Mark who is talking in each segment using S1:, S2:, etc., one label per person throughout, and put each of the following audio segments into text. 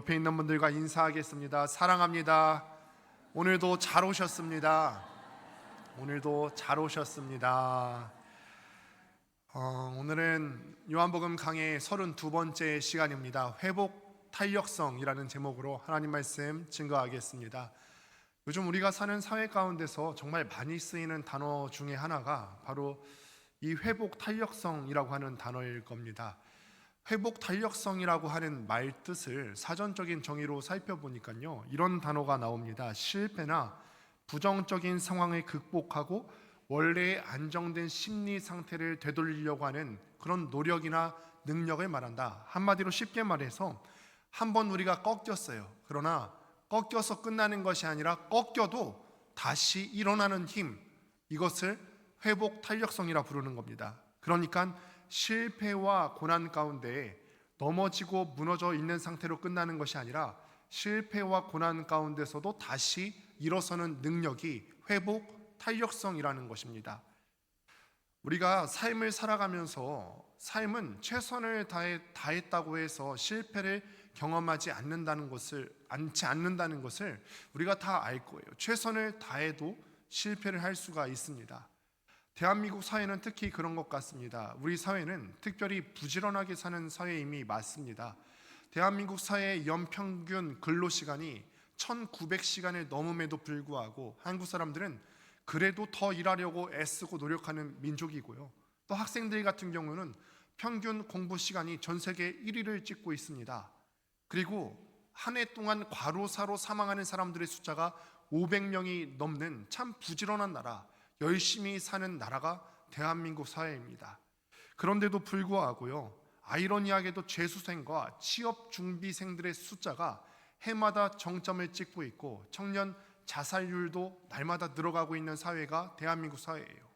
S1: 옆에 있는 분들과 인사하겠습니다. 사랑합니다. 오늘도 잘 오셨습니다. 오늘도 잘 오셨습니다. 오늘은 요한복음 강의 32번째 시간입니다. 회복 탄력성이라는 제목으로 하나님 말씀 증거하겠습니다. 요즘 우리가 사는 사회 가운데서 정말 많이 쓰이는 단어 중에 하나가 바로 이 회복 탄력성이라고 하는 단어일 겁니다. 회복 탄력성이라고 하는 말 뜻을 사전적인 정의로 살펴보니까요, 이런 단어가 나옵니다. 실패나 부정적인 상황을 극복하고 원래의 안정된 심리 상태를 되돌리려고 하는 그런 노력이나 능력을 말한다. 한마디로 쉽게 말해서 한번 우리가 꺾였어요. 그러나 꺾여서 끝나는 것이 아니라 꺾여도 다시 일어나는 힘, 이것을 회복 탄력성이라 부르는 겁니다. 그러니까 실패와 고난 가운데 넘어지고 무너져 있는 상태로 끝나는 것이 아니라 실패와 고난 가운데서도 다시 일어서는 능력이 회복 탄력성이라는 것입니다. 우리가 삶을 살아가면서 삶은 최선을 다했다고 해서 실패를 경험하지 않는다는 것을 우리가 다 알 거예요. 최선을 다해도 실패를 할 수가 있습니다. 대한민국 사회는 특히 그런 것 같습니다. 우리 사회는 특별히 부지런하게 사는 사회임이 맞습니다. 대한민국 사회의 연평균 근로시간이 1900시간을 넘음에도 불구하고 한국 사람들은 그래도 더 일하려고 애쓰고 노력하는 민족이고요. 또 학생들 같은 경우는 평균 공부 시간이 전 세계 1위를 찍고 있습니다. 그리고 한 해 동안 과로사로 사망하는 사람들의 숫자가 500명이 넘는 참 부지런한 나라, 열심히 사는 나라가 대한민국 사회입니다. 그런데도 불구하고요, 아이러니하게도 재수생과 취업 준비생들의 숫자가 해마다 정점을 찍고 있고 청년 자살률도 날마다 늘어가고 있는 사회가 대한민국 사회예요.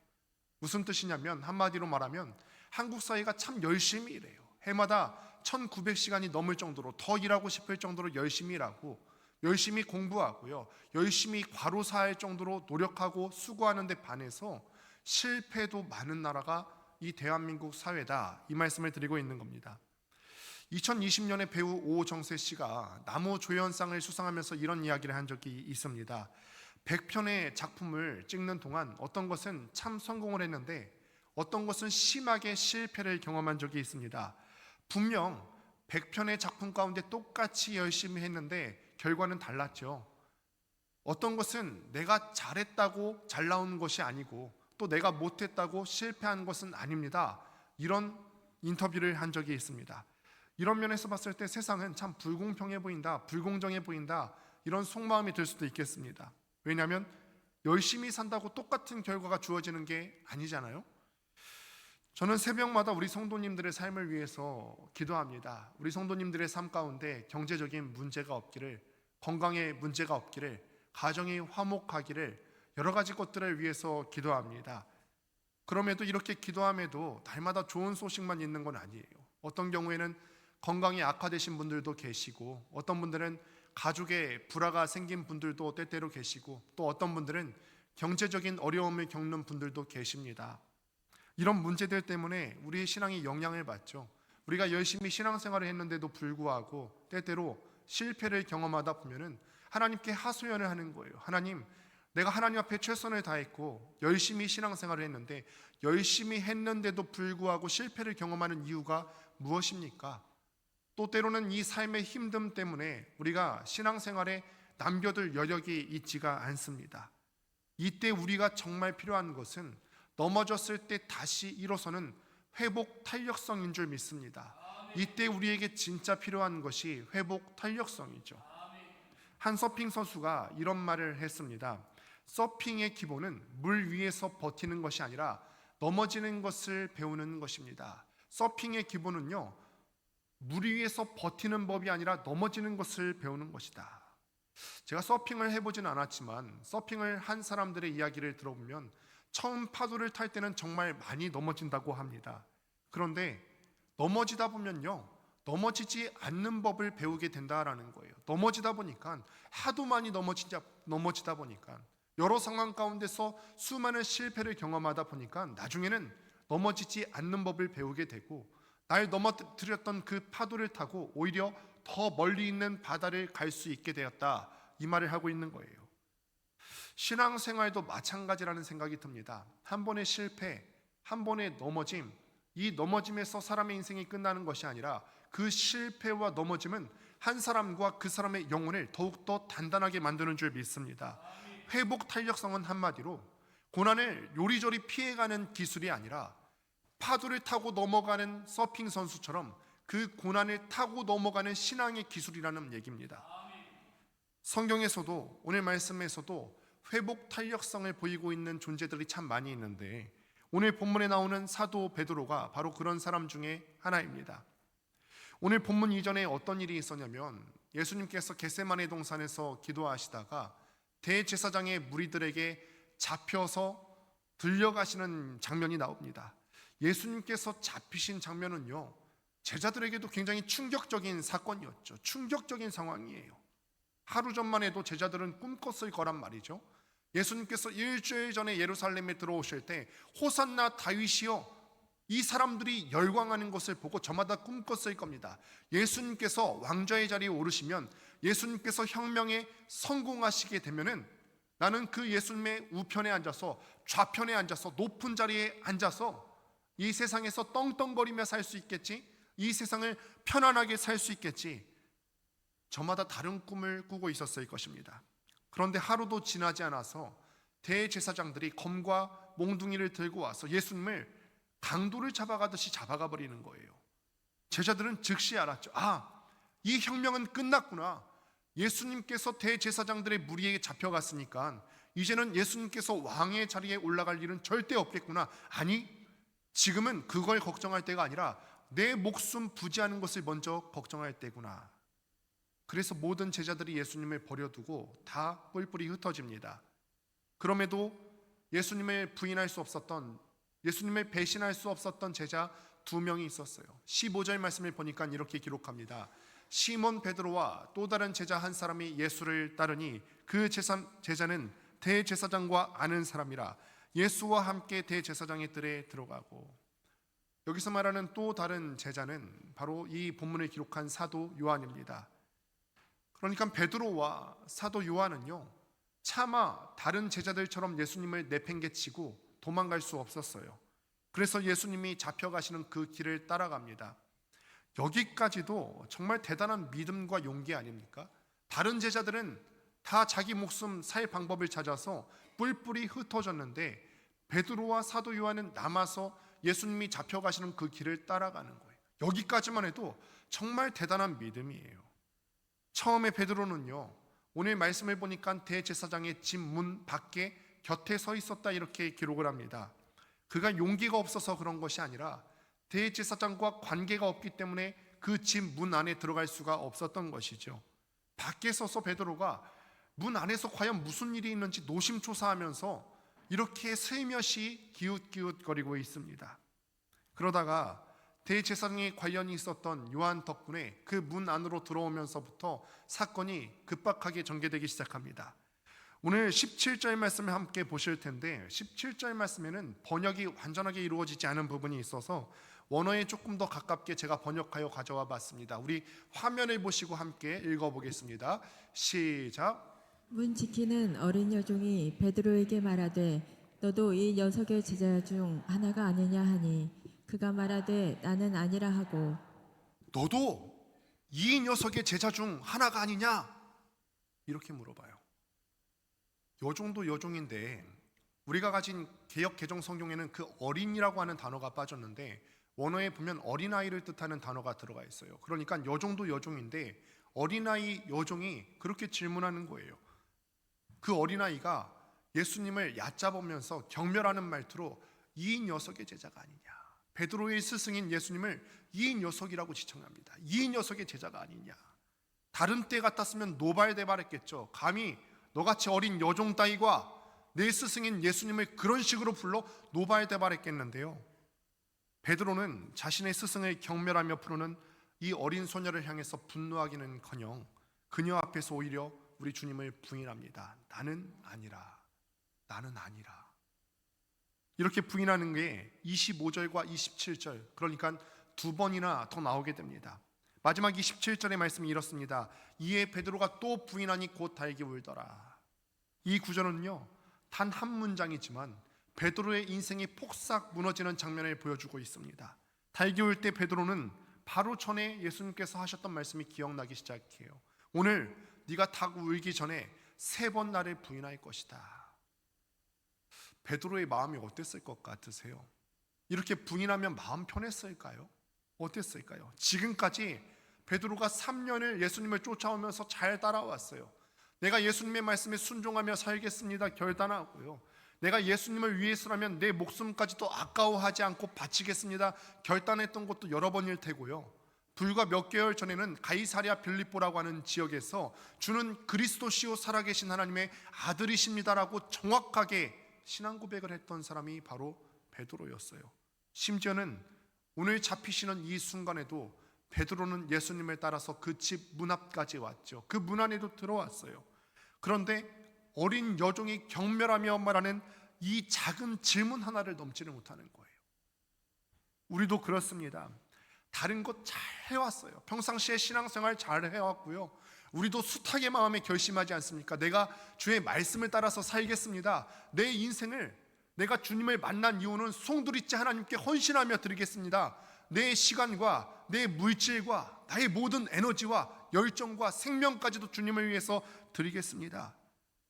S1: 무슨 뜻이냐면, 한마디로 말하면 한국 사회가 참 열심히 일해요. 해마다 1900시간이 넘을 정도로, 더 일하고 싶을 정도로 열심히 일하고 열심히 공부하고요, 열심히 과로사할 정도로 노력하고 수고하는 데 반해서 실패도 많은 나라가 이 대한민국 사회다, 이 말씀을 드리고 있는 겁니다. 2020년에 배우 오정세 씨가 남우조연상을 수상하면서 이런 이야기를 한 적이 있습니다. 100편의 작품을 찍는 동안 어떤 것은 참 성공을 했는데 어떤 것은 심하게 실패를 경험한 적이 있습니다. 분명 100편의 작품 가운데 똑같이 열심히 했는데 결과는 달랐죠. 어떤 것은 내가 잘했다고 잘 나온 것이 아니고 또 내가 못했다고 실패한 것은 아닙니다. 이런 인터뷰를 한 적이 있습니다. 이런 면에서 봤을 때 세상은 참 불공평해 보인다, 불공정해 보인다, 이런 속마음이 들 수도 있겠습니다. 왜냐하면 열심히 산다고 똑같은 결과가 주어지는 게 아니잖아요. 저는 새벽마다 우리 성도님들의 삶을 위해서 기도합니다. 우리 성도님들의 삶 가운데 경제적인 문제가 없기를, 건강에 문제가 없기를, 가정이 화목하기를, 여러 가지 것들을 위해서 기도합니다. 그럼에도 이렇게 기도함에도 날마다 좋은 소식만 있는 건 아니에요. 어떤 경우에는 건강이 악화되신 분들도 계시고, 어떤 분들은 가족에 불화가 생긴 분들도 때때로 계시고, 또 어떤 분들은 경제적인 어려움을 겪는 분들도 계십니다. 이런 문제들 때문에 우리의 신앙이 영향을 받죠. 우리가 열심히 신앙생활을 했는데도 불구하고 때때로 실패를 경험하다 보면은 하나님께 하소연을 하는 거예요. 하나님, 내가 하나님 앞에 최선을 다했고 열심히 신앙생활을 했는데 열심히 했는데도 불구하고 실패를 경험하는 이유가 무엇입니까? 또 때로는 이 삶의 힘듦 때문에 우리가 신앙생활에 남겨둘 여력이 있지가 않습니다. 이때 우리가 정말 필요한 것은 넘어졌을 때 다시 일어서는 회복 탄력성인 줄 믿습니다. 이때 우리에게 진짜 필요한 것이 회복 탄력성이죠. 한 서핑 선수가 이런 말을 했습니다. 서핑의 기본은 물 위에서 버티는 것이 아니라 넘어지는 것을 배우는 것입니다. 서핑의 기본은요, 물 위에서 버티는 법이 아니라 넘어지는 것을 배우는 것이다. 제가 서핑을 해보진 않았지만 서핑을 한 사람들의 이야기를 들어보면 처음 파도를 탈 때는 정말 많이 넘어진다고 합니다. 그런데 넘어지다 보면요, 넘어지지 않는 법을 배우게 된다라는 거예요. 넘어지다 보니까 하도 많이 넘어지다 보니까 여러 상황 가운데서 수많은 실패를 경험하다 보니까 나중에는 넘어지지 않는 법을 배우게 되고 날 넘어뜨렸던 그 파도를 타고 오히려 더 멀리 있는 바다를 갈 수 있게 되었다, 이 말을 하고 있는 거예요. 신앙생활도 마찬가지라는 생각이 듭니다. 한 번의 실패, 한 번의 넘어짐, 이 넘어짐에서 사람의 인생이 끝나는 것이 아니라 그 실패와 넘어짐은 한 사람과 그 사람의 영혼을 더욱더 단단하게 만드는 줄 믿습니다. 회복 탄력성은 한마디로 고난을 요리조리 피해가는 기술이 아니라 파도를 타고 넘어가는 서핑 선수처럼 그 고난을 타고 넘어가는 신앙의 기술이라는 얘기입니다. 성경에서도 오늘 말씀에서도 회복 탄력성을 보이고 있는 존재들이 참 많이 있는데 오늘 본문에 나오는 사도 베드로가 바로 그런 사람 중에 하나입니다. 오늘 본문 이전에 어떤 일이 있었냐면 예수님께서 겟세마네 동산에서 기도하시다가 대제사장의 무리들에게 잡혀서 들려가시는 장면이 나옵니다. 예수님께서 잡히신 장면은요, 제자들에게도 굉장히 충격적인 사건이었죠. 충격적인 상황이에요. 하루 전만 해도 제자들은 꿈꿨을 거란 말이죠. 예수님께서 일주일 전에 예루살렘에 들어오실 때 호산나 다윗이여, 이 사람들이 열광하는 것을 보고 저마다 꿈꿨을 겁니다. 예수님께서 왕좌의 자리에 오르시면, 예수님께서 혁명에 성공하시게 되면은 나는 그 예수님의 우편에 앉아서, 좌편에 앉아서, 높은 자리에 앉아서 이 세상에서 떵떵거리며 살 수 있겠지, 이 세상을 편안하게 살 수 있겠지, 저마다 다른 꿈을 꾸고 있었을 것입니다. 그런데 하루도 지나지 않아서 대제사장들이 검과 몽둥이를 들고 와서 예수님을 강도를 잡아가듯이 잡아가 버리는 거예요. 제자들은 즉시 알았죠. 이 혁명은 끝났구나. 예수님께서 대제사장들의 무리에게 잡혀갔으니까 이제는 예수님께서 왕의 자리에 올라갈 일은 절대 없겠구나. 아니, 지금은 그걸 걱정할 때가 아니라 내 목숨 부지하는 것을 먼저 걱정할 때구나. 그래서 모든 제자들이 예수님을 버려두고 다 뿔뿔이 흩어집니다. 그럼에도 예수님을 부인할 수 없었던, 예수님을 배신할 수 없었던 제자 2명이 있었어요. 15절 말씀을 보니까 이렇게 기록합니다. 시몬 베드로와 또 다른 제자 한 사람이 예수를 따르니 그 제자는 대제사장과 아는 사람이라 예수와 함께 대제사장의 뜰에 들어가고. 여기서 말하는 또 다른 제자는 바로 이 본문을 기록한 사도 요한입니다. 그러니까 베드로와 사도 요한은요, 차마 다른 제자들처럼 예수님을 내팽개치고 도망갈 수 없었어요. 그래서 예수님이 잡혀가시는 그 길을 따라갑니다. 여기까지도 정말 대단한 믿음과 용기 아닙니까? 다른 제자들은 다 자기 목숨 살 방법을 찾아서 뿔뿔이 흩어졌는데 베드로와 사도 요한은 남아서 예수님이 잡혀가시는 그 길을 따라가는 거예요. 여기까지만 해도 정말 대단한 믿음이에요. 처음에 베드로는요, 오늘 말씀을 보니까 대제사장의 집 문 밖에 곁에 서 있었다, 이렇게 기록을 합니다. 그가 용기가 없어서 그런 것이 아니라 대제사장과 관계가 없기 때문에 그 집 문 안에 들어갈 수가 없었던 것이죠. 밖에 서서 베드로가 문 안에서 과연 무슨 일이 있는지 노심초사하면서 이렇게 슬며시 기웃기웃거리고 있습니다. 그러다가 대제사장에 관련이 있었던 요한 덕분에 그 문 안으로 들어오면서부터 사건이 급박하게 전개되기 시작합니다. 오늘 17절 말씀을 함께 보실 텐데 17절 말씀에는 번역이 완전하게 이루어지지 않은 부분이 있어서 원어에 조금 더 가깝게 제가 번역하여 가져와 봤습니다. 우리 화면을 보시고 함께 읽어보겠습니다. 시작.
S2: 문 지키는 어린 여종이 베드로에게 말하되 너도 이 녀석의 제자 중 하나가 아니냐 하니 그가 말하되 나는 아니라 하고
S1: 너도 이 녀석의 제자 중 하나가 아니냐? 이렇게 물어봐요. 여종도 여종인데 우리가 가진 개역 개정 성경에는 그 어린이라고 하는 단어가 빠졌는데 원어에 보면 어린아이를 뜻하는 단어가 들어가 있어요. 그러니까 여종도 여종인데 어린아이 여종이 그렇게 질문하는 거예요. 그 어린아이가 예수님을 얕잡으면서 경멸하는 말투로 이 녀석의 제자가 아니냐, 베드로의 스승인 예수님을 이 녀석이라고 지칭합니다. 이 녀석의 제자가 아니냐. 다른 때 같았으면 노발대발했겠죠. 감히 너같이 어린 여종 따위가 내 스승인 예수님을 그런 식으로 불러 노발대발했겠는데요. 베드로는 자신의 스승을 경멸하며 부르는 이 어린 소녀를 향해서 분노하기는커녕 그녀 앞에서 오히려 우리 주님을 부인합니다. 나는 아니라, 나는 아니라. 이렇게 부인하는 게 25절과 27절, 그러니까 2번이나 더 나오게 됩니다. 마지막 27절의 말씀이 이렇습니다. 이에 베드로가 또 부인하니 곧 달기 울더라. 이 구절은요, 단 한 문장이지만 베드로의 인생이 폭삭 무너지는 장면을 보여주고 있습니다. 달기 울 때 베드로는 바로 전에 예수님께서 하셨던 말씀이 기억나기 시작해요. 오늘 네가 닭 울기 전에 3번 나를 부인할 것이다. 베드로의 마음이 어땠을 것 같으세요? 이렇게 부인하면 마음 편했을까요? 어땠을까요? 지금까지 베드로가 3년을 예수님을 쫓아오면서 잘 따라왔어요. 내가 예수님의 말씀에 순종하며 살겠습니다 결단하고요, 내가 예수님을 위해서라면 내 목숨까지도 아까워하지 않고 바치겠습니다 결단했던 것도 여러 번일 테고요, 불과 몇 개월 전에는 가이사랴 빌립보라고 하는 지역에서 주는 그리스도시요 살아계신 하나님의 아들이십니다라고 정확하게 신앙 고백을 했던 사람이 바로 베드로였어요. 심지어는 오늘 잡히시는 이 순간에도 베드로는 예수님을 따라서 그 집 문 앞까지 왔죠. 그 문 안에도 들어왔어요. 그런데 어린 여종이 경멸하며 말하는 이 작은 질문 하나를 넘지를 못하는 거예요. 우리도 그렇습니다. 다른 것 잘 해왔어요. 평상시에 신앙생활 잘 해왔고요, 우리도 숱하게 마음에 결심하지 않습니까? 내가 주의 말씀을 따라서 살겠습니다. 내 인생을, 내가 주님을 만난 이유는 송두리째 하나님께 헌신하며 드리겠습니다. 내 시간과 내 물질과 나의 모든 에너지와 열정과 생명까지도 주님을 위해서 드리겠습니다.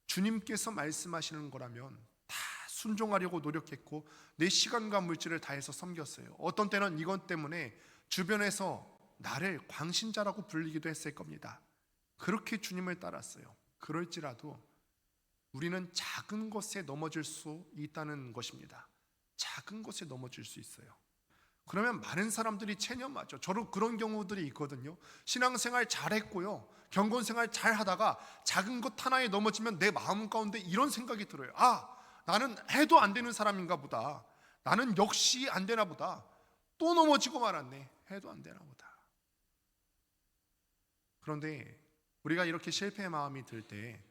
S1: 주님께서 말씀하시는 거라면 다 순종하려고 노력했고 내 시간과 물질을 다해서 섬겼어요. 어떤 때는 이것 때문에 주변에서 나를 광신자라고 불리기도 했을 겁니다. 그렇게 주님을 따랐어요. 그럴지라도 우리는 작은 것에 넘어질 수 있다는 것입니다. 작은 것에 넘어질 수 있어요. 그러면 많은 사람들이 체념하죠. 저도 그런 경우들이 있거든요. 신앙생활 잘했고요, 경건생활 잘하다가 작은 것 하나에 넘어지면 내 마음 가운데 이런 생각이 들어요. 아, 나는 해도 안 되는 사람인가 보다. 나는 역시 안 되나 보다. 또 넘어지고 말았네. 해도 안 되나 보다. 그런데 우리가 이렇게 실패의 마음이 들 때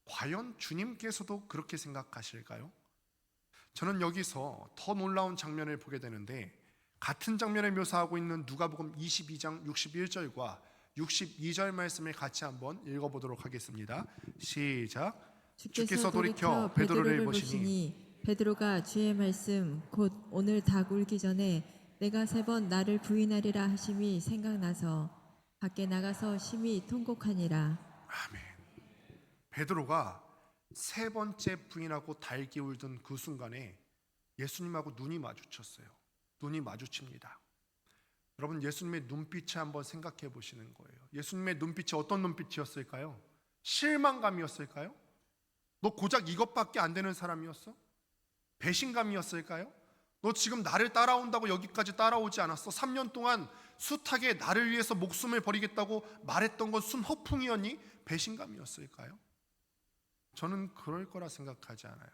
S1: 과연 주님께서도 그렇게 생각하실까요? 저는 여기서 더 놀라운 장면을 보게 되는데, 같은 장면을 묘사하고 있는 누가복음 22장 61절과 62절 말씀을 같이 한번 읽어보도록 하겠습니다. 시작.
S2: 주께서 돌이켜 베드로를 보시니 베드로가 주의 말씀 곧 오늘 닭 울기 전에 내가 3번 나를 부인하리라 하심이 생각나서 밖에 나가서 심히 통곡하니라.
S1: 아멘. 베드로가 3번째 부인하고 달기 울던 그 순간에 예수님하고 눈이 마주쳤어요. 눈이 마주칩니다. 여러분, 예수님의 눈빛을 한번 생각해 보시는 거예요. 예수님의 눈빛이 어떤 눈빛이었을까요? 실망감이었을까요? 너 고작 이것밖에 안 되는 사람이었어? 배신감이었을까요? 너 지금 나를 따라온다고 여기까지 따라오지 않았어? 3년 동안 숱하게 나를 위해서 목숨을 버리겠다고 말했던 건 순 허풍이었니? 배신감이었을까요? 저는 그럴 거라 생각하지 않아요.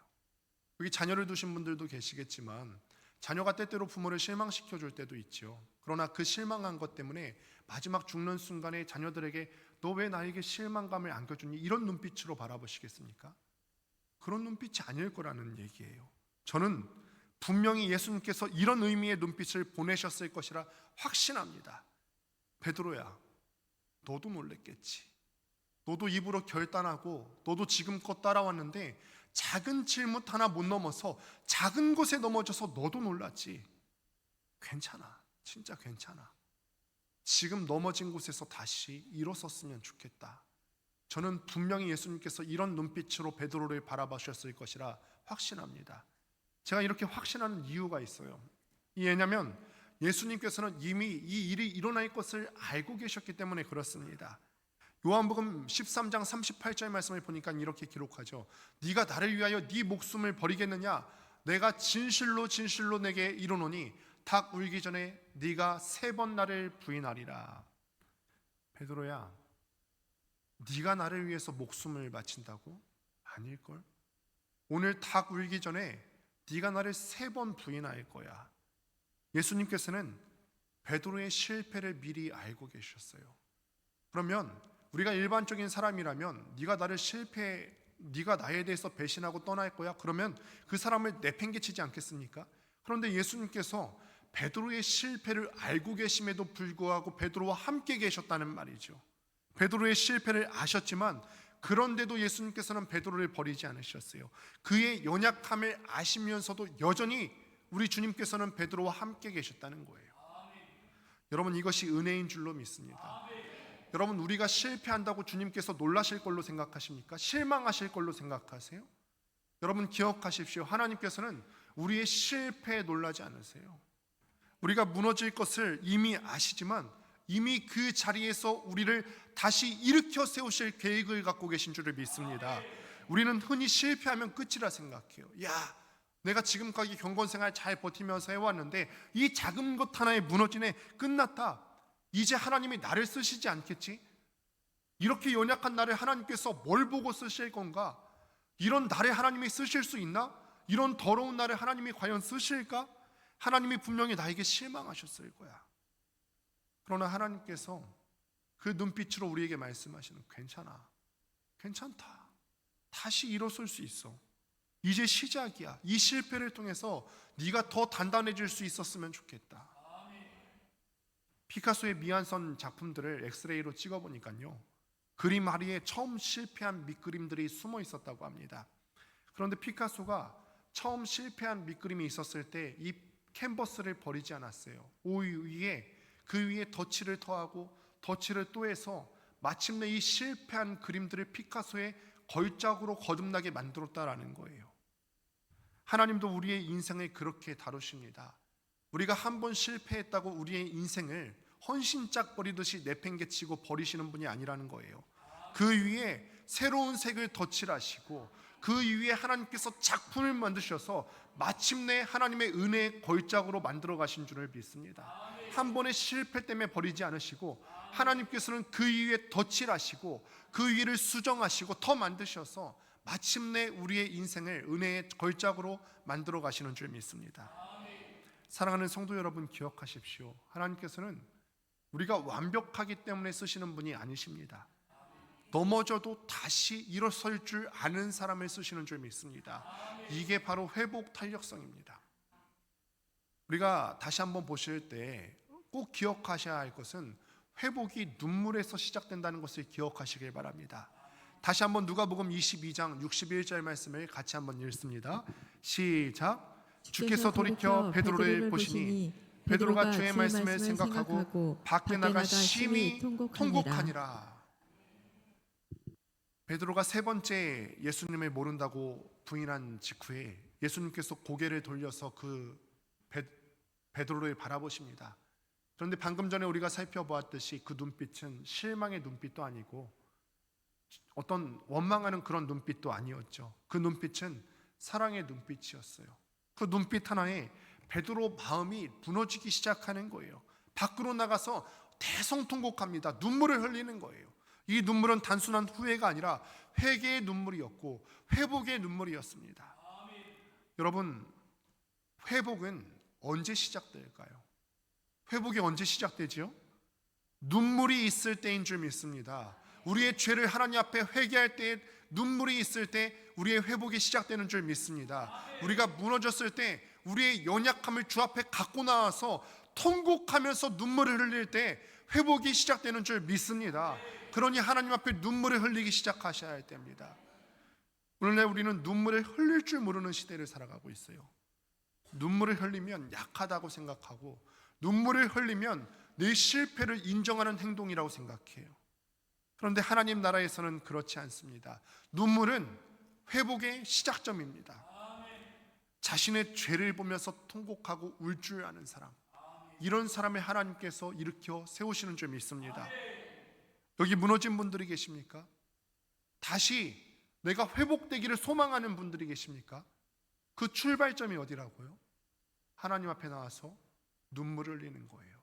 S1: 여기 자녀를 두신 분들도 계시겠지만 자녀가 때때로 부모를 실망시켜 줄 때도 있죠. 그러나 그 실망한 것 때문에 마지막 죽는 순간에 자녀들에게 너 왜 나에게 실망감을 안겨주니? 이런 눈빛으로 바라보시겠습니까? 그런 눈빛이 아닐 거라는 얘기예요. 저는 분명히 예수님께서 이런 의미의 눈빛을 보내셨을 것이라 확신합니다. 베드로야, 너도 놀랬겠지. 너도 입으로 결단하고 너도 지금껏 따라왔는데 작은 질문 하나 못 넘어서 작은 것에 넘어져서 너도 놀랐지. 괜찮아, 진짜 괜찮아. 지금 넘어진 곳에서 다시 일어섰으면 좋겠다. 저는 분명히 예수님께서 이런 눈빛으로 베드로를 바라보셨을 것이라 확신합니다. 제가 이렇게 확신하는 이유가 있어요. 왜냐하면 예수님께서는 이미 이 일이 일어날 것을 알고 계셨기 때문에 그렇습니다. 요한복음 13장 38절 말씀을 보니까 이렇게 기록하죠. 네가 나를 위하여 네 목숨을 버리겠느냐? 내가 진실로 진실로 내게 이르노니 닭 울기 전에 네가 3번 나를 부인하리라. 베드로야, 네가 나를 위해서 목숨을 바친다고? 아닐걸? 오늘 닭 울기 전에 네가 나를 3번 부인할 거야. 예수님께서는 베드로의 실패를 미리 알고 계셨어요. 그러면 우리가 일반적인 사람이라면 네가 나에 대해서 배신하고 떠날 거야. 그러면 그 사람을 내팽개치지 않겠습니까? 그런데 예수님께서 베드로의 실패를 알고 계심에도 불구하고 베드로와 함께 계셨다는 말이죠. 베드로의 실패를 아셨지만 그런데도 예수님께서는 베드로를 버리지 않으셨어요. 그의 연약함을 아시면서도 여전히 우리 주님께서는 베드로와 함께 계셨다는 거예요. 여러분, 이것이 은혜인 줄로 믿습니다. 여러분, 우리가 실패한다고 주님께서 놀라실 걸로 생각하십니까? 실망하실 걸로 생각하세요? 여러분, 기억하십시오. 하나님께서는 우리의 실패에 놀라지 않으세요. 우리가 무너질 것을 이미 아시지만 이미 그 자리에서 우리를 다시 일으켜 세우실 계획을 갖고 계신 줄을 믿습니다. 우리는 흔히 실패하면 끝이라 생각해요. 야, 내가 지금까지 경건생활 잘 버티면서 해왔는데 이 작은 것 하나에 무너지네, 끝났다. 이제 하나님이 나를 쓰시지 않겠지? 이렇게 연약한 나를 하나님께서 뭘 보고 쓰실 건가? 이런 나를 하나님이 쓰실 수 있나? 이런 더러운 나를 하나님이 과연 쓰실까? 하나님이 분명히 나에게 실망하셨을 거야. 그러나 하나님께서 그 눈빛으로 우리에게 말씀하시는, 괜찮아, 괜찮다, 다시 일어설 수 있어. 이제 시작이야. 이 실패를 통해서 네가 더 단단해질 수 있었으면 좋겠다. 피카소의 미완성 작품들을 엑스레이로 찍어보니까요, 그림 아래에 처음 실패한 밑그림들이 숨어 있었다고 합니다. 그런데 피카소가 처음 실패한 밑그림이 있었을 때 이 캔버스를 버리지 않았어요. 그 위에 덧칠을 더하고 덧칠을 또 해서 마침내 이 실패한 그림들을 피카소의 걸작으로 거듭나게 만들었다라는 거예요. 하나님도 우리의 인생을 그렇게 다루십니다. 우리가 한 번 실패했다고 우리의 인생을 헌신짝 버리듯이 내팽개치고 버리시는 분이 아니라는 거예요. 그 위에 새로운 색을 덧칠하시고 그 위에 하나님께서 작품을 만드셔서 마침내 하나님의 은혜의 걸작으로 만들어 가신 줄을 믿습니다. 한 번의 실패 때문에 버리지 않으시고 하나님께서는 그 위에 덧칠하시고 그 위를 수정하시고 더 만드셔서 마침내 우리의 인생을 은혜의 걸작으로 만들어 가시는 줄 믿습니다. 사랑하는 성도 여러분, 기억하십시오. 하나님께서는 우리가 완벽하기 때문에 쓰시는 분이 아니십니다. 넘어져도 다시 일어설 줄 아는 사람을 쓰시는 줄 믿습니다. 이게 바로 회복 탄력성입니다. 우리가 다시 한번 보실 때 꼭 기억하셔야 할 것은 회복이 눈물에서 시작된다는 것을 기억하시길 바랍니다. 다시 한번 누가복음 22장 61절 말씀을 같이 한번 읽습니다. 시작. 주께서 돌이켜 베드로를 보시니 베드로가 주의 말씀을 생각하고 밖에 나가 심히 통곡하니라. 베드로가 세 번째 예수님을 모른다고 부인한 직후에 예수님께서 고개를 돌려서 그 베드로를 바라보십니다. 그런데 방금 전에 우리가 살펴보았듯이 그 눈빛은 실망의 눈빛도 아니고 어떤 원망하는 그런 눈빛도 아니었죠. 그 눈빛은 사랑의 눈빛이었어요. 그 눈빛 하나에 베드로 마음이 무너지기 시작하는 거예요. 밖으로 나가서 대성통곡합니다. 눈물을 흘리는 거예요. 이 눈물은 단순한 후회가 아니라 회개의 눈물이었고 회복의 눈물이었습니다. 여러분, 회복은 언제 시작될까요? 회복이 언제 시작되지요? 눈물이 있을 때인 줄 믿습니다. 우리의 죄를 하나님 앞에 회개할 때 눈물이 있을 때 우리의 회복이 시작되는 줄 믿습니다. 우리가 무너졌을 때 우리의 연약함을 주 앞에 갖고 나와서 통곡하면서 눈물을 흘릴 때 회복이 시작되는 줄 믿습니다. 그러니 하나님 앞에 눈물을 흘리기 시작하셔야 할 때입니다. 오늘날 우리는 눈물을 흘릴 줄 모르는 시대를 살아가고 있어요. 눈물을 흘리면 약하다고 생각하고 눈물을 흘리면 내 실패를 인정하는 행동이라고 생각해요. 그런데 하나님 나라에서는 그렇지 않습니다. 눈물은 회복의 시작점입니다. 자신의 죄를 보면서 통곡하고 울 줄 아는 사람, 이런 사람을 하나님께서 일으켜 세우시는 줄 믿습니다. 여기 무너진 분들이 계십니까? 다시 내가 회복되기를 소망하는 분들이 계십니까? 그 출발점이 어디라고요? 하나님 앞에 나와서 눈물을 흘리는 거예요.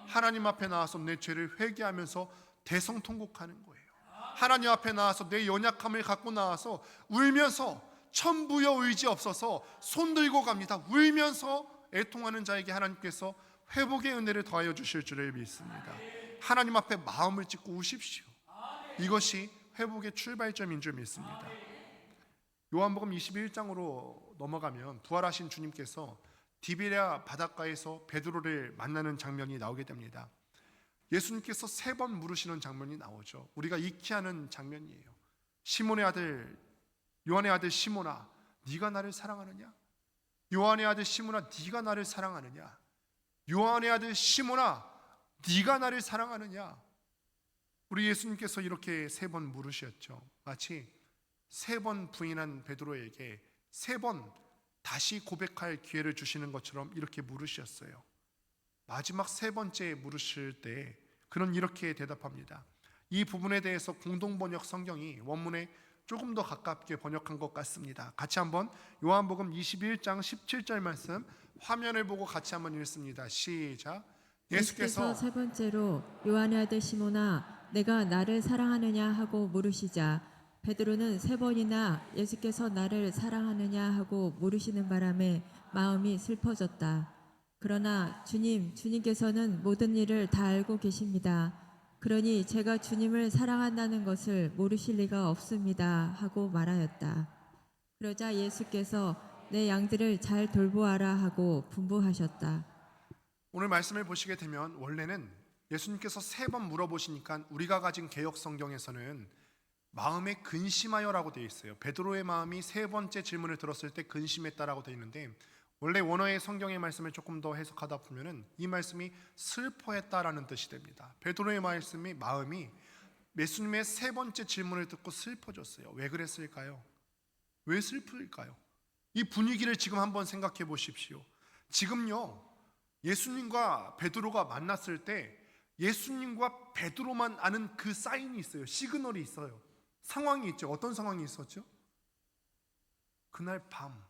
S1: 하나님 앞에 나와서 내 죄를 회개하면서 대성통곡하는 거예요. 하나님 앞에 나와서 내 연약함을 갖고 나와서 울면서 천부여 의지 없어서 손 들고 갑니다. 울면서 애통하는 자에게 하나님께서 회복의 은혜를 더하여 주실 줄을 믿습니다. 하나님 앞에 마음을 찢고 우십시오. 이것이 회복의 출발점인 줄 믿습니다. 요한복음 21장으로 넘어가면 부활하신 주님께서 디베랴 바닷가에서 베드로를 만나는 장면이 나오게 됩니다. 예수님께서 3번 물으시는 장면이 나오죠. 우리가 익히 아는 장면이에요. 시몬의 아들, 요한의 아들 시몬아, 네가 나를 사랑하느냐? 요한의 아들 시몬아, 네가 나를 사랑하느냐? 요한의 아들 시몬아, 네가 나를 사랑하느냐? 우리 예수님께서 이렇게 3번 물으셨죠. 마치 3번 부인한 베드로에게 3번 다시 고백할 기회를 주시는 것처럼 이렇게 물으셨어요. 마지막 3번째 물으실 때 그는 이렇게 대답합니다. 이 부분에 대해서 공동번역 성경이 원문에 조금 더 가깝게 번역한 것 같습니다. 같이 한번 요한복음 21장 17절 말씀 화면을 보고 같이 한번 읽습니다. 시작.
S2: 예수께서 3번째로 요한의 아들 시몬아 내가 나를 사랑하느냐 하고 물으시자 베드로는 3번이나 예수께서 나를 사랑하느냐 하고 물으시는 바람에 마음이 슬퍼졌다. 그러나 주님께서는 모든 일을 다 알고 계십니다. 그러니 제가 주님을 사랑한다는 것을 모르실 리가 없습니다 하고 말하였다. 그러자 예수께서 내 양들을 잘 돌보아라 하고 분부하셨다.
S1: 오늘 말씀을 보시게 되면 원래는 예수님께서 3번 물어보시니까 우리가 가진 개역 성경에서는 마음에 근심하여라고 되어 있어요. 베드로의 마음이 3번째 질문을 들었을 때 근심했다라고 되어 있는데 원래 원어의 성경의 말씀을 조금 더 해석하다 보면은 이 말씀이 슬퍼했다라는 뜻이 됩니다. 베드로의 마음이 예수님의 3번째 질문을 듣고 슬퍼졌어요. 왜 그랬을까요? 왜 슬플까요? 이 분위기를 지금 한번 생각해 보십시오. 지금요 예수님과 베드로가 만났을 때 예수님과 베드로만 아는 그 사인이 있어요. 시그널이 있어요. 상황이 있죠. 어떤 상황이 있었죠? 그날 밤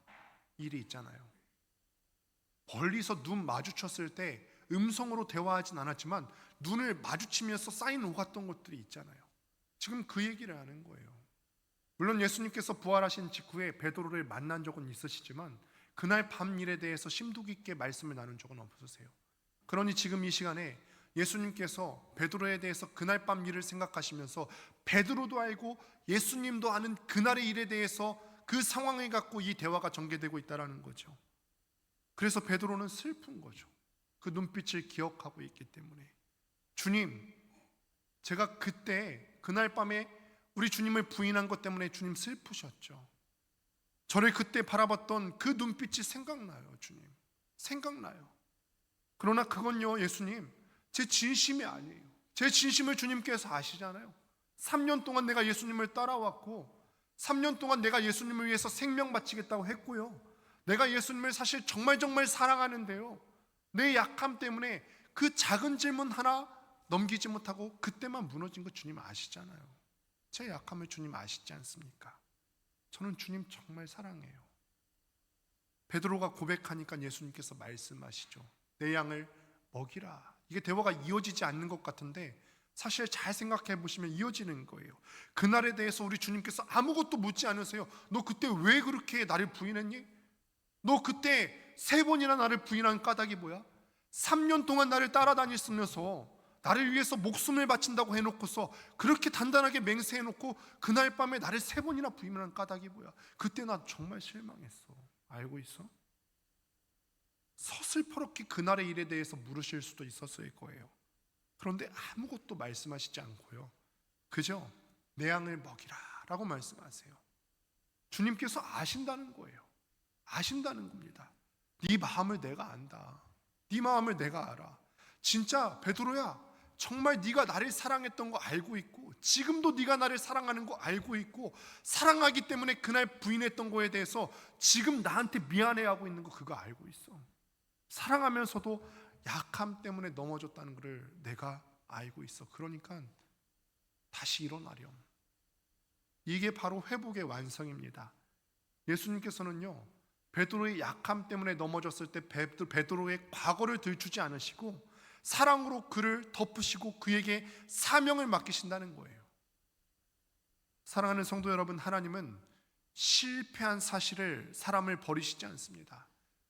S1: 일이 있잖아요. 멀리서 눈 마주쳤을 때 음성으로 대화하진 않았지만 눈을 마주치면서 사인 오갔던 것들이 있잖아요. 지금 그 얘기를 하는 거예요. 물론 예수님께서 부활하신 직후에 베드로를 만난 적은 있으시지만 그날 밤 일에 대해서 심도 깊게 말씀을 나눈 적은 없으세요. 그러니 지금 이 시간에 예수님께서 베드로에 대해서 그날 밤 일을 생각하시면서 베드로도 알고 예수님도 아는 그날의 일에 대해서 그 상황을 갖고 이 대화가 전개되고 있다는 거죠. 그래서 베드로는 슬픈 거죠. 그 눈빛을 기억하고 있기 때문에. 주님, 제가 그날 밤에 우리 주님을 부인한 것 때문에 주님 슬프셨죠. 저를 그때 바라봤던 그 눈빛이 생각나요, 주님. 생각나요. 그러나 그건요, 예수님, 제 진심이 아니에요. 제 진심을 주님께서 아시잖아요. 3년 동안 내가 예수님을 따라왔고 3년 동안 내가 예수님을 위해서 생명 바치겠다고 했고요. 내가 예수님을 사실 정말 사랑하는데요. 내 약함 때문에 그 작은 질문 하나 넘기지 못하고 그때만 무너진 거 주님 아시잖아요. 제 약함을 주님 아시지 않습니까? 저는 주님 정말 사랑해요. 베드로가 고백하니까 예수님께서 말씀하시죠. 내 양을 먹이라. 이게 대화가 이어지지 않는 것 같은데 사실 잘 생각해 보시면 이어지는 거예요. 그날에 대해서 우리 주님께서 아무것도 묻지 않으세요. 너 그때 왜 그렇게 나를 부인했니? 너 그때 3번이나 나를 부인한 까닭이 뭐야? 3년 동안 나를 따라다녔으면서 나를 위해서 목숨을 바친다고 해놓고서 그렇게 단단하게 맹세해놓고 그날 밤에 나를 3번이나 부인한 까닭이 뭐야? 그때 나 정말 실망했어. 알고 있어? 서슬퍼렇게 그날의 일에 대해서 물으실 수도 있었을 거예요. 그런데 아무것도 말씀하시지 않고요, 그저 내 양을 먹이라 라고 말씀하세요. 주님께서 아신다는 거예요. 아신다는 겁니다. 네 마음을 내가 안다. 네 마음을 내가 알아. 진짜 베드로야, 정말 네가 나를 사랑했던 거 알고 있고 지금도 네가 나를 사랑하는 거 알고 있고 사랑하기 때문에 그날 부인했던 거에 대해서 지금 나한테 미안해하고 있는 거 그거 알고 있어. 사랑하면서도 약함 때문에 넘어졌다는 것을 내가 알고 있어. 그러니까 다시 일어나렴. 이게 바로 회복의 완성입니다. 예수님께서는요, 베드로의 약함 때문에 넘어졌을 때 베드로의 과거를 들추지 않으시고 사랑으로 그를 덮으시고 그에게 사명을 맡기신다는 거예요. 사랑하는 성도 여러분, 하나님은 실패한 사실을 사람을 버리시지 않습니다.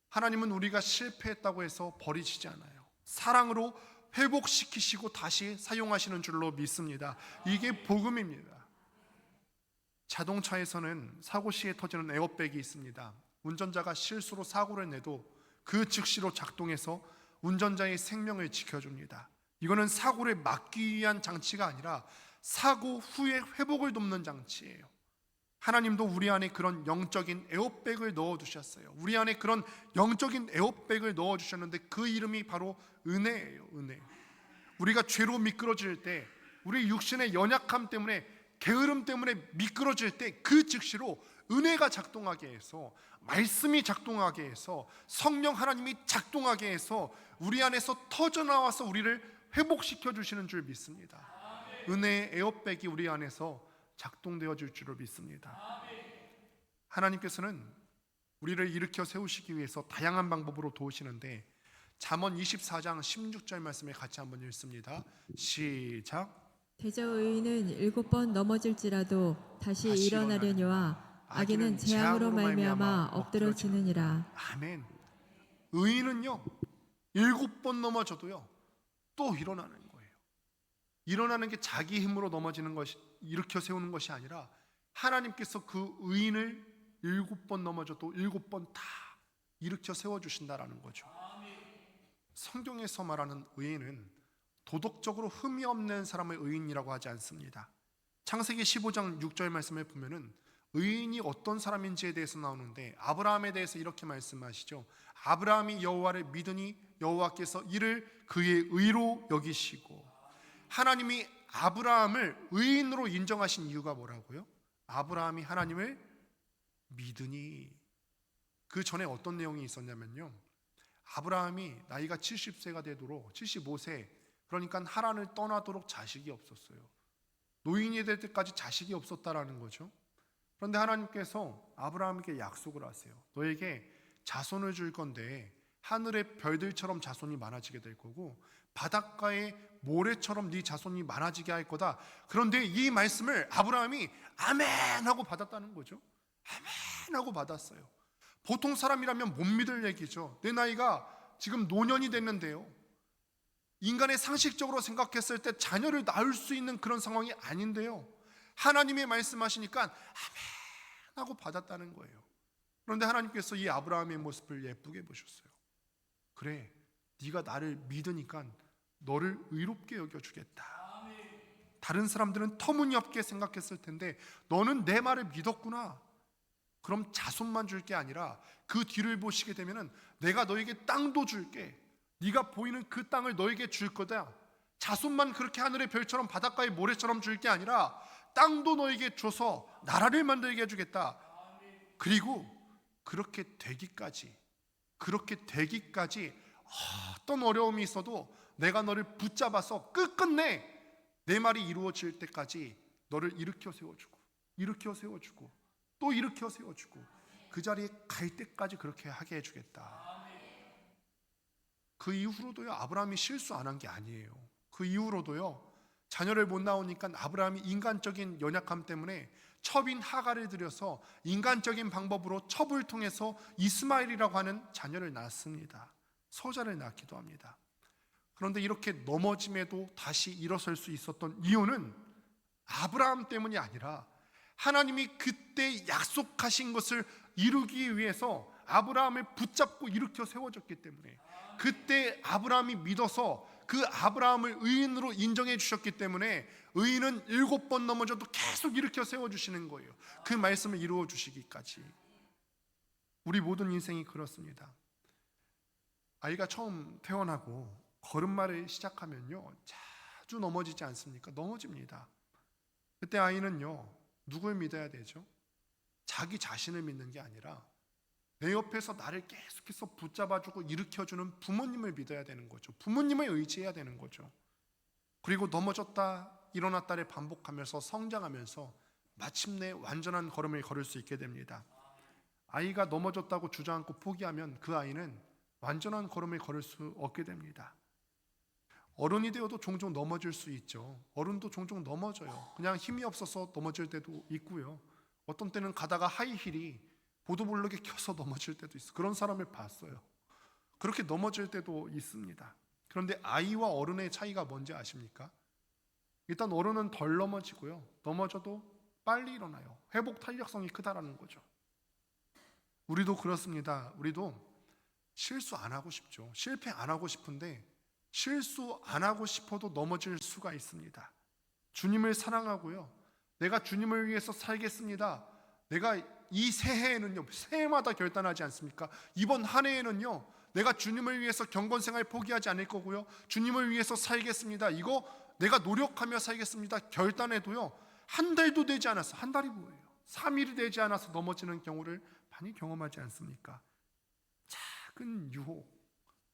S1: 하나님은 우리가 실패했다고 해서 버리시지 않아요. 사랑으로 회복시키시고 다시 사용하시는 줄로 믿습니다. 이게 복음입니다. 자동차에서는 사고 시에 터지는 에어백이 있습니다. 운전자가 실수로 사고를 내도 그 즉시로 작동해서 운전자의 생명을 지켜줍니다. 이거는 사고를 막기 위한 장치가 아니라 사고 후에 회복을 돕는 장치예요. 하나님도 우리 안에 그런 영적인 에어백을 넣어두셨어요. 우리 안에 그런 영적인 에어백을 넣어주셨는데 그 이름이 바로 은혜예요. 은혜. 우리가 죄로 미끄러질 때, 우리 육신의 연약함 때문에, 게으름 때문에 미끄러질 때 그 즉시로 은혜가 작동하게 해서, 말씀이 작동하게 해서, 성령 하나님이 작동하게 해서 우리 안에서 터져나와서 우리를 회복시켜 주시는 줄 믿습니다. 은혜의 에어백이 우리 안에서 작동되어 줄 줄을 믿습니다. 하나님께서는 우리를 일으켜 세우시기 위해서 다양한 방법으로 도우시는데, 잠언 24장 16절 말씀을 같이 한번 읽습니다. 시작.
S2: 대저 의인은 7번 넘어질지라도 다시 일어나려니와 악인은 재앙으로 말미암아 엎드러지느니라.
S1: 아멘. 의인은요 7번 넘어져도요 또 일어나는 거예요. 일어나는 게 자기 힘으로 넘어지는 것이, 일으켜 세우는 것이 아니라 하나님께서 그 의인을 7번 넘어져도 7번 다 일으켜 세워주신다라는 거죠. 성경에서 말하는 의인은 도덕적으로 흠이 없는 사람을 의인이라고 하지 않습니다. 창세기 15장 6절 말씀을 보면은 의인이 어떤 사람인지에 대해서 나오는데, 아브라함에 대해서 이렇게 말씀하시죠. 아브라함이 여호와를 믿으니 여호와께서 이를 그의 의로 여기시고. 하나님이 아브라함을 의인으로 인정하신 이유가 뭐라고요? 아브라함이 하나님을 믿으니. 그 전에 어떤 내용이 있었냐면요, 아브라함이 나이가 70세가 되도록, 75세, 그러니까 하란을 떠나도록 자식이 없었어요. 노인이 될 때까지 자식이 없었다라는 거죠. 그런데 하나님께서 아브라함에게 약속을 하세요. 너에게 자손을 줄 건데 하늘의 별들처럼 자손이 많아지게 될 거고 바닷가의 모래처럼 네 자손이 많아지게 할 거다. 그런데 이 말씀을 아브라함이 아멘 하고 받았다는 거죠. 아멘 하고 받았어요. 보통 사람이라면 못 믿을 얘기죠. 내 나이가 지금 노년이 됐는데요, 인간의 상식적으로 생각했을 때 자녀를 낳을 수 있는 그런 상황이 아닌데요, 하나님의 말씀하시니까 아멘 하고 받았다는 거예요. 그런데 하나님께서 이 아브라함의 모습을 예쁘게 보셨어요. 그래, 네가 나를 믿으니까 너를 의롭게 여겨주겠다. 다른 사람들은 터무니없게 생각했을 텐데 너는 내 말을 믿었구나. 그럼 자손만 줄 게 아니라 그 뒤를 보시게 되면은 내가 너에게 땅도 줄게. 네가 보이는 그 땅을 너에게 줄 거다. 자손만 그렇게 하늘의 별처럼 바닷가의 모래처럼 줄 게 아니라 땅도 너에게 줘서 나라를 만들게 해주겠다. 그리고 그렇게 되기까지 어떤 어려움이 있어도 내가 너를 붙잡아서 끝끝내 내 말이 이루어질 때까지 너를 일으켜 세워주고 또 일으켜 세워주고 그 자리에 갈 때까지 그렇게 하게 해주겠다. 그 이후로도요, 아브라함이 실수 안 한 게 아니에요. 그 이후로도요, 자녀를 못 낳으니까 아브라함이 인간적인 연약함 때문에 첩인 하갈을 들여서 인간적인 방법으로 첩을 통해서 이스마엘이라고 하는 자녀를 낳습니다. 소자를 낳기도 합니다. 그런데 이렇게 넘어짐에도 다시 일어설 수 있었던 이유는 아브라함 때문이 아니라 하나님이 그때 약속하신 것을 이루기 위해서 아브라함을 붙잡고 일으켜 세워졌기 때문에, 그때 아브라함이 믿어서 그 아브라함을 의인으로 인정해 주셨기 때문에 의인은 7번 넘어져도 계속 일으켜 세워주시는 거예요. 그 말씀을 이루어 주시기까지. 우리 모든 인생이 그렇습니다. 아이가 처음 태어나고 걸음마를 시작하면요, 자주 넘어지지 않습니까? 넘어집니다. 그때 아이는요, 누굴 믿어야 되죠? 자기 자신을 믿는 게 아니라 내 옆에서 나를 계속해서 붙잡아주고 일으켜주는 부모님을 믿어야 되는 거죠. 부모님을 의지해야 되는 거죠. 그리고 넘어졌다 일어났다를 반복하면서 성장하면서 마침내 완전한 걸음을 걸을 수 있게 됩니다. 아이가 넘어졌다고 주저앉고 포기하면 그 아이는 완전한 걸음을 걸을 수 없게 됩니다. 어른이 되어도 종종 넘어질 수 있죠. 어른도 종종 넘어져요. 그냥 힘이 없어서 넘어질 때도 있고요. 어떤 때는 가다가 하이힐이 보도블록에 껴서 넘어질 때도 있어요. 그런 사람을 봤어요. 그렇게 넘어질 때도 있습니다. 그런데 아이와 어른의 차이가 뭔지 아십니까? 일단 어른은 덜 넘어지고요, 넘어져도 빨리 일어나요. 회복 탄력성이 크다라는 거죠. 우리도 그렇습니다. 우리도 실수 안 하고 싶죠. 실패 안 하고 싶은데 실수 안 하고 싶어도 넘어질 수가 있습니다. 주님을 사랑하고요, 내가 주님을 위해서 살겠습니다, 내가 이 새해에는요, 새해마다 결단하지 않습니까? 이번 한 해에는요, 내가 주님을 위해서 경건생활 포기하지 않을 거고요, 주님을 위해서 살겠습니다, 이거 내가 노력하며 살겠습니다 결단해도요, 한 달도 되지 않아서, 한 달이 뭐예요? 3일이 되지 않아서 넘어지는 경우를 많이 경험하지 않습니까? 작은 유혹,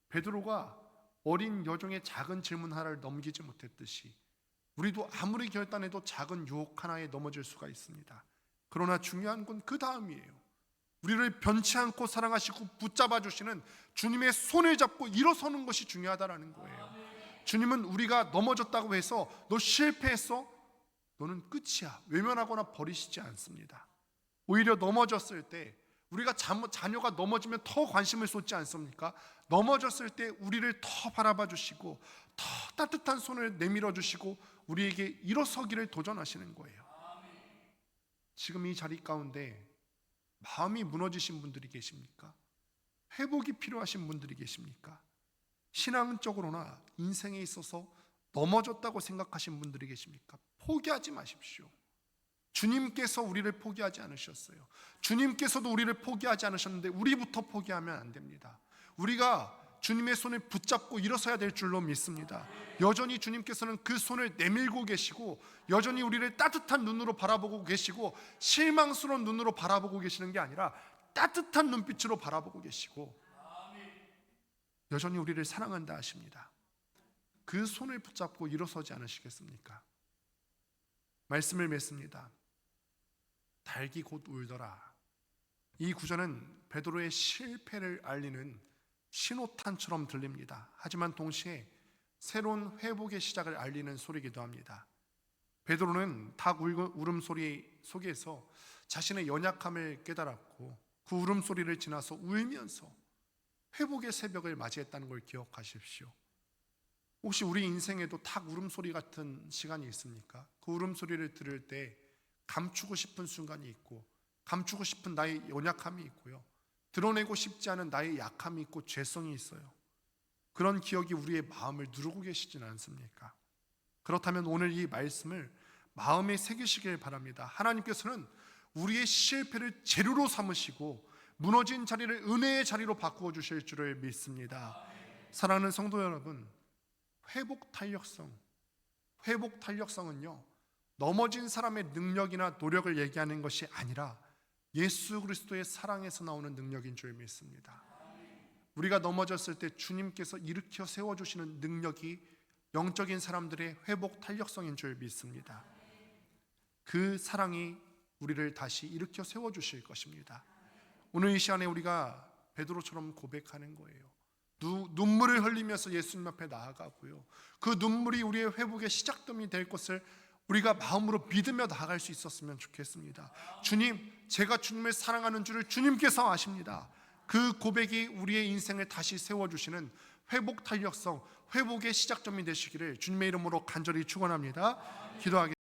S1: 베드로가 어린 여종의 작은 질문 하나를 넘기지 못했듯이 우리도 아무리 결단해도 작은 유혹 하나에 넘어질 수가 있습니다. 그러나 중요한 건 그 다음이에요. 우리를 변치 않고 사랑하시고 붙잡아 주시는 주님의 손을 잡고 일어서는 것이 중요하다라는 거예요. 주님은 우리가 넘어졌다고 해서 너 실패했어? 너는 끝이야, 외면하거나 버리시지 않습니다. 오히려 넘어졌을 때, 우리가 자녀가 넘어지면 더 관심을 쏟지 않습니까? 넘어졌을 때 우리를 더 바라봐 주시고 더 따뜻한 손을 내밀어 주시고 우리에게 일어서기를 도전하시는 거예요. 지금 이 자리 가운데 마음이 무너지신 분들이 계십니까? 회복이 필요하신 분들이 계십니까? 신앙적으로나 인생에 있어서 넘어졌다고 생각하신 분들이 계십니까? 포기하지 마십시오. 주님께서 우리를 포기하지 않으셨어요. 주님께서도 우리를 포기하지 않으셨는데 우리부터 포기하면 안 됩니다. 우리가 주님의 손을 붙잡고 일어서야 될 줄로 믿습니다. 여전히 주님께서는 그 손을 내밀고 계시고 여전히 우리를 따뜻한 눈으로 바라보고 계시고 실망스러운 눈으로 바라보고 계시는 게 아니라 따뜻한 눈빛으로 바라보고 계시고 여전히 우리를 사랑한다 하십니다. 그 손을 붙잡고 일어서지 않으시겠습니까? 말씀을 맺습니다. 닭이 곧 울더라. 이 구절은 베드로의 실패를 알리는 신호탄처럼 들립니다. 하지만 동시에 새로운 회복의 시작을 알리는 소리이기도 합니다. 베드로는 닭 울음소리 속에서 자신의 연약함을 깨달았고 그 울음소리를 지나서 울면서 회복의 새벽을 맞이했다는 걸 기억하십시오. 혹시 우리 인생에도 닭 울음소리 같은 시간이 있습니까? 그 울음소리를 들을 때 감추고 싶은 순간이 있고 감추고 싶은 나의 연약함이 있고요, 드러내고 싶지 않은 나의 약함이 있고 죄성이 있어요. 그런 기억이 우리의 마음을 누르고 계시지는 않습니까? 그렇다면 오늘 이 말씀을 마음에 새기시길 바랍니다. 하나님께서는 우리의 실패를 재료로 삼으시고 무너진 자리를 은혜의 자리로 바꾸어 주실 줄을 믿습니다. 사랑하는 성도 여러분, 회복 탄력성은요, 넘어진 사람의 능력이나 노력을 얘기하는 것이 아니라 예수 그리스도의 사랑에서 나오는 능력인 줄 믿습니다. 우리가 넘어졌을 때 주님께서 일으켜 세워주시는 능력이 영적인 사람들의 회복 탄력성인 줄 믿습니다. 그 사랑이 우리를 다시 일으켜 세워주실 것입니다. 오늘 이 시간에 우리가 베드로처럼 고백하는 거예요. 눈물을 흘리면서 예수님 앞에 나아가고요, 그 눈물이 우리의 회복의 시작점이 될 것을 우리가 마음으로 믿으며 나아갈 수 있었으면 좋겠습니다. 주님, 제가 주님을 사랑하는 줄을 주님께서 아십니다. 그 고백이 우리의 인생을 다시 세워주시는 회복 탄력성, 회복의 시작점이 되시기를 주님의 이름으로 간절히 축원합니다. 기도하겠습니다.